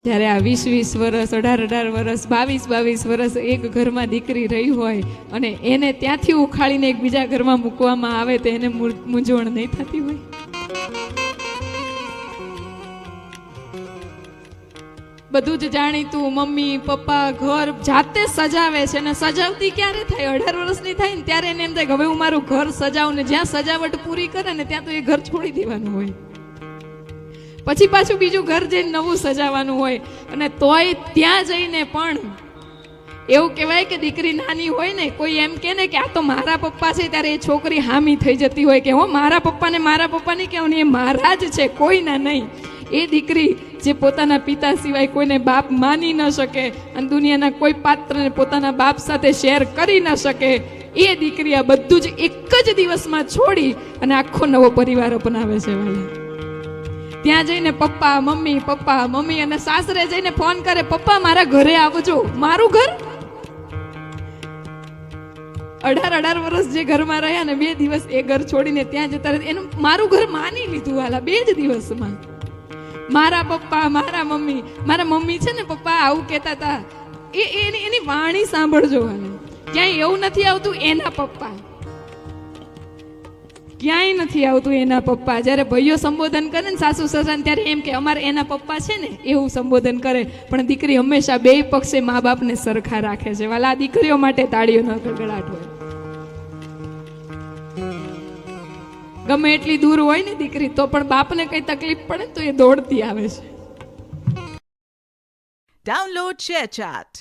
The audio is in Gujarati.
જ્યારે આ 20-20 વર્ષ 18-18 વર્ષ 22-22 વર્ષ એક ઘરમાં દીકરી રહી હોય અને એને ત્યાંથી ઉખાડીને એક બીજા ઘરમાં મૂકવામાં આવે તો એને મૂંઝવણ નહીં થતી હોય? બધું જ જાણીતું મમ્મી પપ્પા ઘર જાતે સજાવે છે ને સજાવતી ક્યારે થાય? 18 વર્ષની થાય ને ત્યારે એને એમ થાય કે હવે હું મારું ઘર સજાવું ને જ્યાં સજાવટ પૂરી કરે ને ત્યાં તો એ ઘર છોડી દેવાનું હોય, પછી પાછું બીજું ઘર જઈને નવું સજાવવાનું હોય. અને તોય ત્યાં જઈને પણ એવું કહેવાય કે દીકરી નાની હોય ને, કોઈ એમ કે ને કે આ તો મારા પપ્પા છે, ત્યારે એ છોકરી હામી થઈ જતી હોય કે હો મારા પપ્પાને નહીં કહેવાનું, એ મારા જ છે, કોઈના નહીં. એ દીકરી જે પોતાના પિતા સિવાય કોઈને બાપ માની ન શકે અને દુનિયાના કોઈ પાત્રને પોતાના બાપ સાથે શેર કરી ન શકે, એ દીકરી આ બધું જ એક જ દિવસમાં છોડી અને આખો નવો પરિવાર અપનાવે છે. ત્યાં જઈને પપ્પા મમ્મી અને સાસરે જઈને ફોન કરે, પપ્પા મારા ઘરે આવજો. મારું ઘર? 18 વર્ષ જે ઘરમાં રહ્યા ને 2 દિવસ એ ઘર છોડીને ત્યાં જતા રહે, એનું મારું ઘર માની લીધું હાલા 2 જ દિવસમાં. મારા પપ્પા મારા મમ્મી છે ને પપ્પા આવું કહેતા હતા, એની વાણી સાંભળજો. હાલે ક્યાંય એવું નથી આવતું એના પપ્પા, ક્યાંય નથી આવતું એના પપ્પા. જ્યારે ભાઈઓ સંબોધન કરે ને સાસુ સસરાને ત્યારે એમ કે અમારે એના પપ્પા છે ને એવું સંબોધન કરે, પણ દીકરી હંમેશા 2 પક્ષે મા બાપને સરખા રાખે છે. વાલા દીકરીઓ માટે તાળીઓનો ગડગડાટ હોય. ગમે એટલી દૂર હોય ને દીકરી તો પણ બાપને કઈ તકલીફ પડે તો એ દોડતી આવે છે. Download ShareChat.